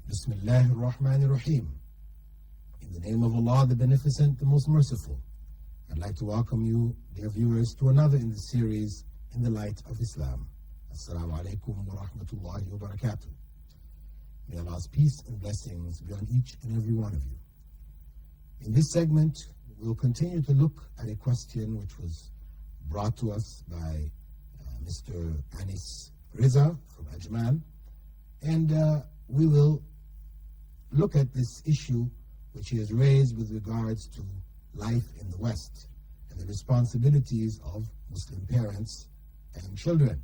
Bismillahir Rahmanir Rahim. In the name of Allah, the Beneficent, the Most Merciful, I'd like to welcome you, dear viewers, to another in the series, In the Light of Islam. Assalamu alaikum wa rahmatullahi wa barakatuh. May Allah's peace and blessings be on each and every one of you. In this segment, we'll continue to look at a question which was brought to us by Mr. Anis Riza from Ajman, and we will look at this issue which he has raised with regards to life in the West and the responsibilities of Muslim parents and children.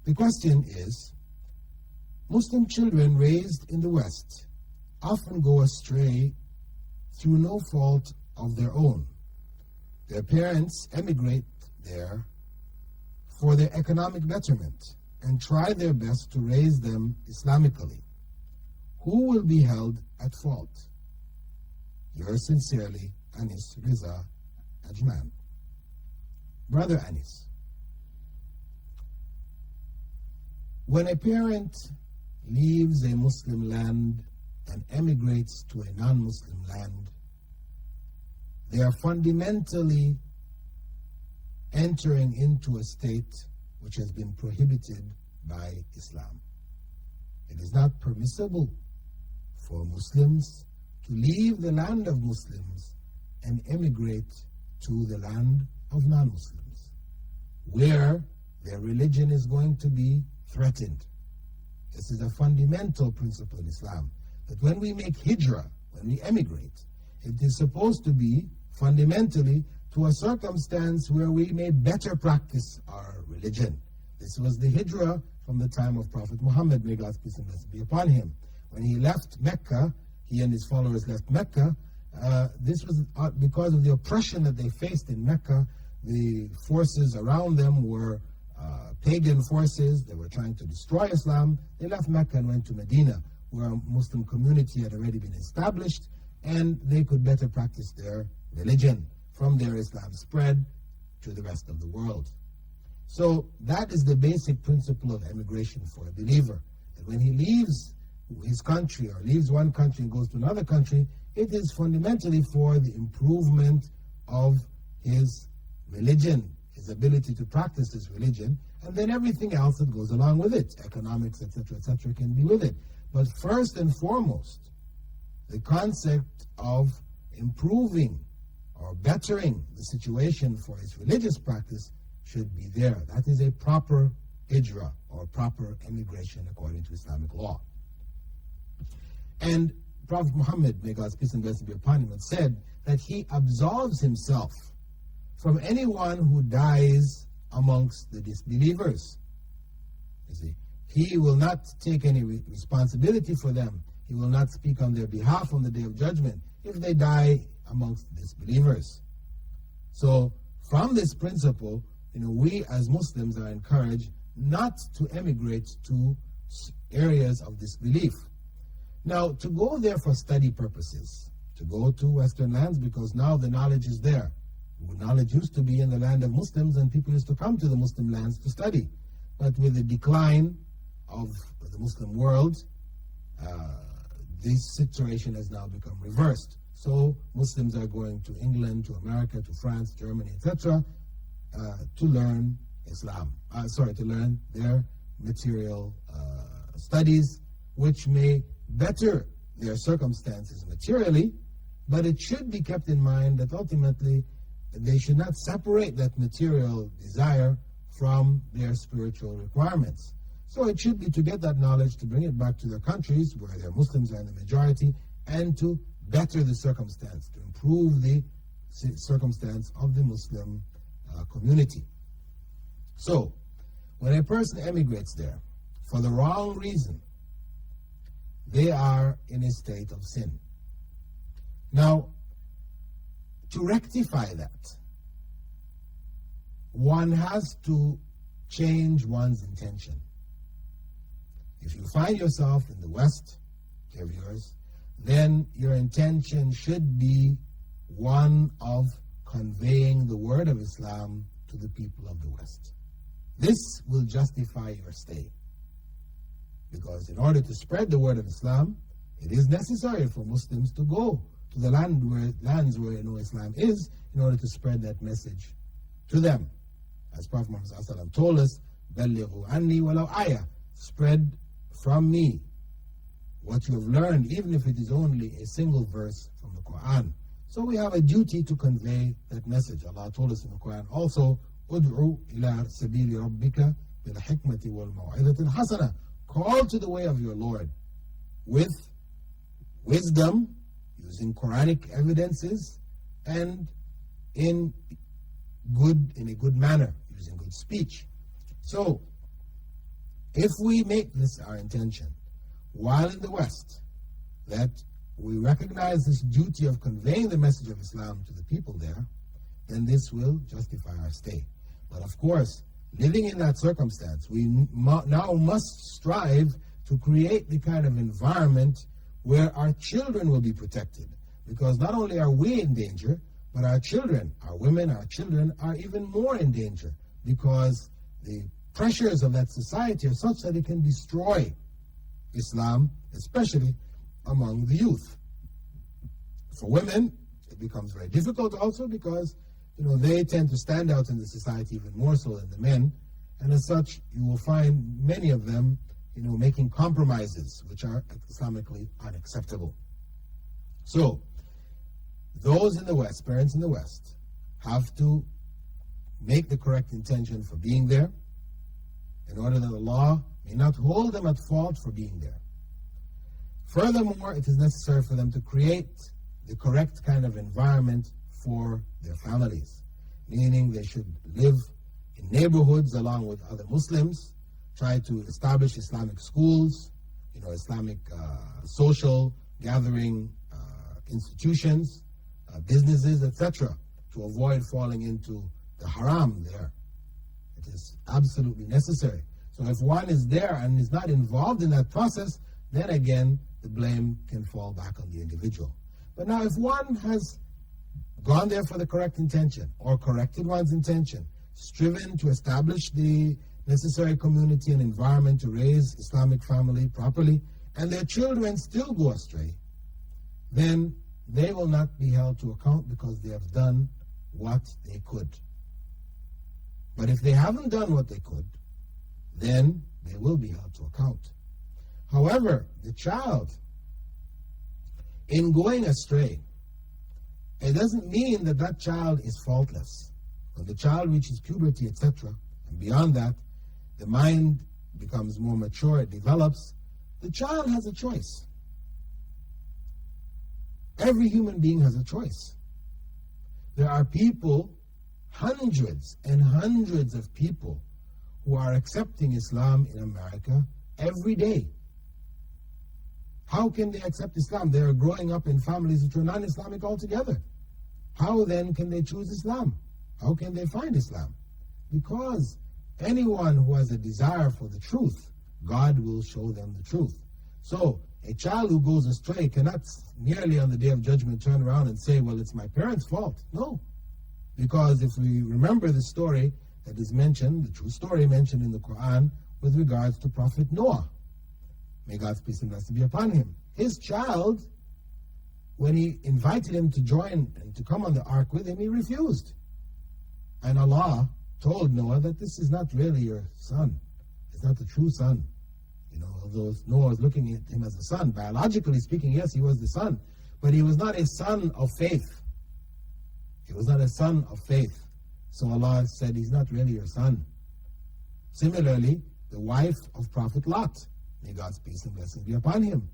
The question is, Muslim children raised in the West often go astray through no fault of their own. Their parents emigrate there for their economic betterment and try their best to raise them Islamically. Who will be held at fault? Yours sincerely, Anis Riza, Ajman. Brother Anis, when a parent leaves a Muslim land and emigrates to a non-Muslim land, they are fundamentally entering into a state which has been prohibited by Islam. It is not permissible for Muslims to leave the land of Muslims and emigrate to the land of non-Muslims, where their religion is going to be threatened. This is a fundamental principle in Islam, that when we make hijrah, when we emigrate, it is supposed to be fundamentally to a circumstance where we may better practice our religion. This was the hijrah from the time of Prophet Muhammad, may God's peace and blessings be upon him. When he left Mecca, he and his followers left Mecca, this was because of the oppression that they faced in Mecca. The forces around them were pagan forces. They were trying to destroy Islam. They left Mecca and went to Medina, where a Muslim community had already been established, and they could better practice their religion. From there, Islam spread to the rest of the world. So that is the basic principle of emigration for a believer, that when he leaves his country or leaves one country and goes to another country, it is fundamentally for the improvement of his religion, his ability to practice his religion, and then everything else that goes along with it, economics, etc., can be with it. But first and foremost, the concept of improving or bettering the situation for his religious practice should be there. That is a proper hijrah or proper emigration according to Islamic law. And Prophet Muhammad, may God's peace and blessing be upon him, had said that he absolves himself from anyone who dies amongst the disbelievers. You see, he will not take any responsibility for them. He will not speak on their behalf on the Day of Judgment if they die amongst disbelievers. So, from this principle, we as Muslims are encouraged not to emigrate to areas of disbelief. Now, to go there for study purposes, to go to Western lands, because now the knowledge is there. Knowledge used to be in the land of Muslims, and people used to come to the Muslim lands to study. But with the decline of the Muslim world, this situation has now become reversed. So Muslims are going to England, to America, to France, Germany, etc., to learn Islam. To learn their material studies, which may better their circumstances materially, but it should be kept in mind that ultimately they should not separate that material desire from their spiritual requirements. So it should be to get that knowledge, to bring it back to their countries where their Muslims are in the majority, and to better the circumstance, to improve the circumstance of the Muslim community. So, when a person emigrates there for the wrong reason, they are in a state of sin. Now, to rectify that, one has to change one's intention. If you find yourself in the West, dear viewers, then your intention should be one of conveying the word of Islam to the people of the West. This will justify your stay. Because in order to spread the word of Islam, it is necessary for Muslims to go to the lands where Islam is, in order to spread that message to them. As Prophet Muhammad ﷺ told us, بَلِّغُوا عَنِّي وَلَوْ آيَةً, spread from me what you have learned, even if it is only a single verse from the Quran. So we have a duty to convey that message. Allah told us in the Quran also, أُدْعُوا إِلَىٰ سَبِيلِ رَبِّكَ بِالْحِكْمَةِ وَالْمَوْعِظَةِ الْحَسَنَةِ. Call to the way of your Lord with wisdom, using Quranic evidences, and in a good manner, using good speech. So, if we make this our intention, while in the West, that we recognize this duty of conveying the message of Islam to the people there, then this will justify our stay. But of course, living in that circumstance, we now must strive to create the kind of environment where our children will be protected. Because not only are we in danger, but our children, our women, our children are even more in danger, because the pressures of that society are such that it can destroy Islam, especially among the youth. For women, it becomes very difficult also because they tend to stand out in the society even more so than the men, and as such, you will find many of them making compromises which are Islamically unacceptable. So, those in the West, parents in the West, have to make the correct intention for being there, in order that Allah may not hold them at fault for being there. Furthermore, it is necessary for them to create the correct kind of environment for their families, meaning they should live in neighborhoods along with other Muslims, try to establish Islamic schools, Islamic social gathering institutions, businesses, etc., to avoid falling into the haram there. It is absolutely necessary. So if one is there and is not involved in that process, then again, the blame can fall back on the individual. But now if one has gone there for the correct intention, or corrected one's intention, striven to establish the necessary community and environment to raise Islamic family properly, and their children still go astray, then they will not be held to account because they have done what they could. But if they haven't done what they could, then they will be held to account. However, the child, in going astray, it doesn't mean that that child is faultless. When the child reaches puberty, etc., and beyond that, the mind becomes more mature, it develops, the child has a choice. Every human being has a choice. There are people, hundreds and hundreds of people, who are accepting Islam in America every day. How can they accept Islam? They are growing up in families which are non-Islamic altogether. How then can they choose Islam? How can they find Islam? Because anyone who has a desire for the truth, God will show them the truth. So, a child who goes astray cannot merely on the Day of Judgment turn around and say, well, it's my parents' fault. No. Because if we remember the story that is mentioned, the true story mentioned in the Quran with regards to Prophet Noah, may God's peace and blessing be upon him. His child, when he invited him to join and to come on the ark with him, he refused. And Allah told Noah that this is not really your son. It's not the true son. Although Noah was looking at him as a son, biologically speaking, yes, he was the son. But he was not a son of faith. He was not a son of faith. So Allah said, he's not really your son. Similarly, the wife of Prophet Lot, may God's peace and blessings be upon him,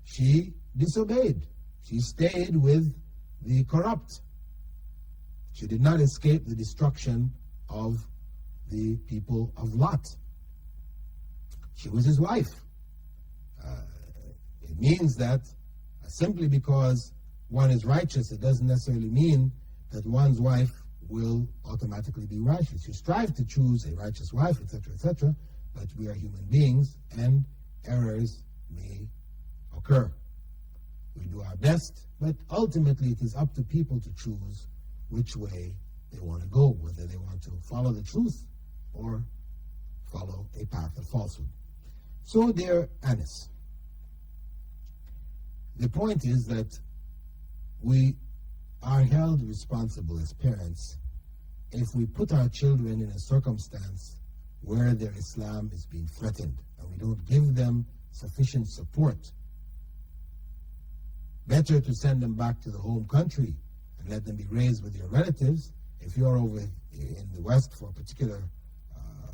she disobeyed. She stayed with the corrupt. She did not escape the destruction of the people of Lot. She was his wife. It means that simply because one is righteous, it doesn't necessarily mean that one's wife will automatically be righteous. You strive to choose a righteous wife, etc., but we are human beings and errors may occur. We do our best, but ultimately it is up to people to choose which way they want to go, whether they want to follow the truth or follow a path of falsehood. So, dear Anis, the point is that we are held responsible as parents if we put our children in a circumstance where their Islam is being threatened and we don't give them sufficient support. Better to send them back to the home country and let them be raised with your relatives. If you're over in the West for a particular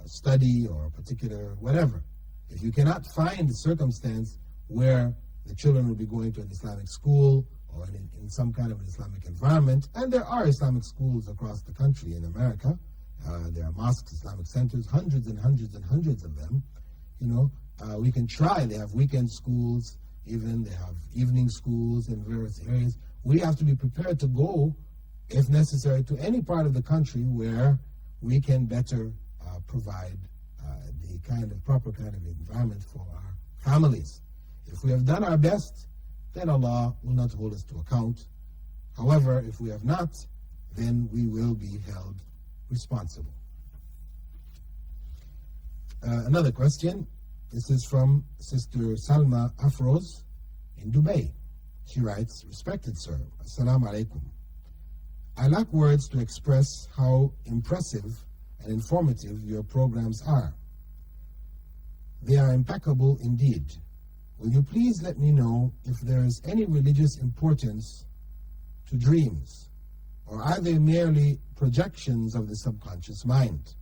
study or a particular whatever, if you cannot find a circumstance where the children will be going to an Islamic school or in some kind of an Islamic environment, and there are Islamic schools across the country in America, there are mosques, Islamic centers, hundreds and hundreds and hundreds of them, we can try. They have weekend schools, even they have evening schools in various areas. We have to be prepared to go, if necessary, to any part of the country where we can better provide the proper kind of environment for our families. If we have done our best, then Allah will not hold us to account. However, if we have not, then we will be held responsible. Another question. This is from Sister Salma Afroz in Dubai. She writes, "Respected sir, Assalamu alaikum. I lack words to express how impressive and informative your programs are. They are impeccable indeed. Will you please let me know if there is any religious importance to dreams, or are they merely projections of the subconscious mind?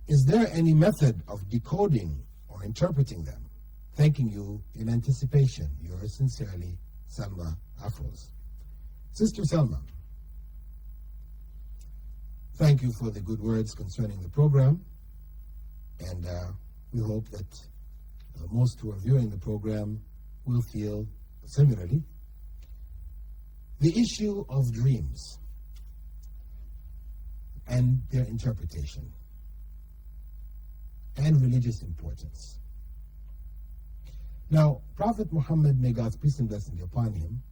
Is there any method of decoding or interpreting them? Thanking you in anticipation. Yours sincerely, Salma Afroz." Sister Salma, thank you for the good words concerning the program, and we hope that most who are viewing the program will feel similarly. The issue of dreams and their interpretation and religious importance. Now, Prophet Muhammad, may God's peace and blessing be upon him,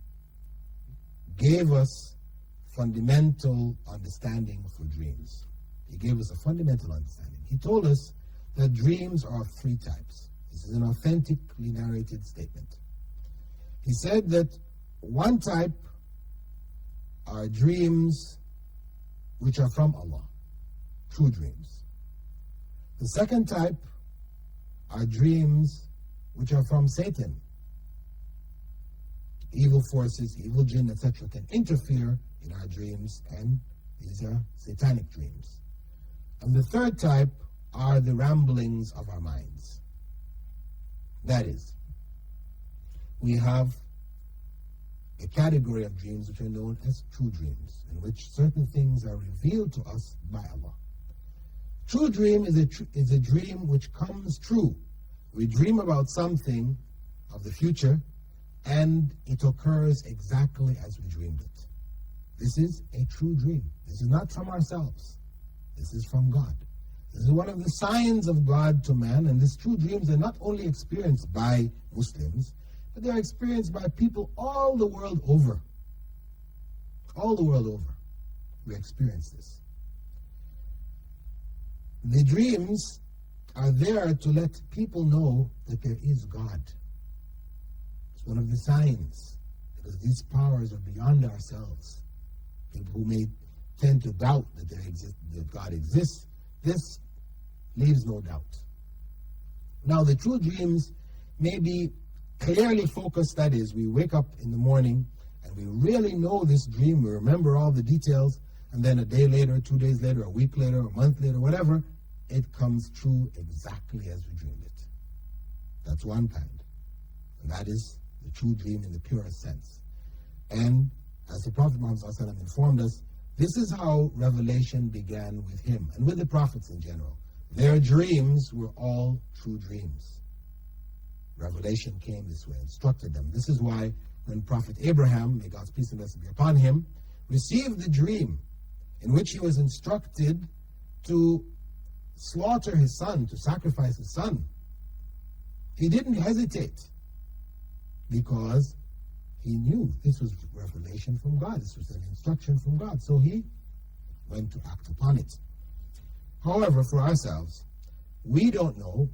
gave us fundamental understanding for dreams. He gave us a fundamental understanding. He told us that dreams are of three types. This is an authentically narrated statement. He said that one type are dreams which are from Allah, true dreams. The second type are dreams which are from Satan. Evil forces, evil jinn, etc. can interfere in our dreams, and these are satanic dreams. And the third type are the ramblings of our minds. That is, we have a category of dreams which are known as true dreams, in which certain things are revealed to us by Allah. True dream is a dream which comes true. We dream about something of the future, and it occurs exactly as we dreamed it. This is a true dream. This is not from ourselves. This is from God. This is one of the signs of God to man, and these true dreams are not only experienced by Muslims, but they are experienced by people all the world over. All the world over, we experience this. The dreams are there to let people know that there is God. It's one of the signs, because these powers are beyond ourselves. People who may tend to doubt that God exists, this leaves no doubt. Now, the true dreams may be clearly focused. That is, we wake up in the morning and we really know this dream, we remember all the details, and then a day later, 2 days later, a week later, a month later, whatever, it comes true exactly as we dreamed it. That's one kind. And that is the true dream in the purest sense. And as the Prophet Muhammad informed us, this is how revelation began with him and with the prophets in general. Their dreams were all true dreams. Revelation came this way, instructed them. This is why when Prophet Abraham, may God's peace and blessing be upon him, received the dream in which he was instructed to slaughter his son, to sacrifice his son, he didn't hesitate, because he knew this was revelation from God. This was an instruction from God. So he went to act upon it. However, for ourselves, we don't know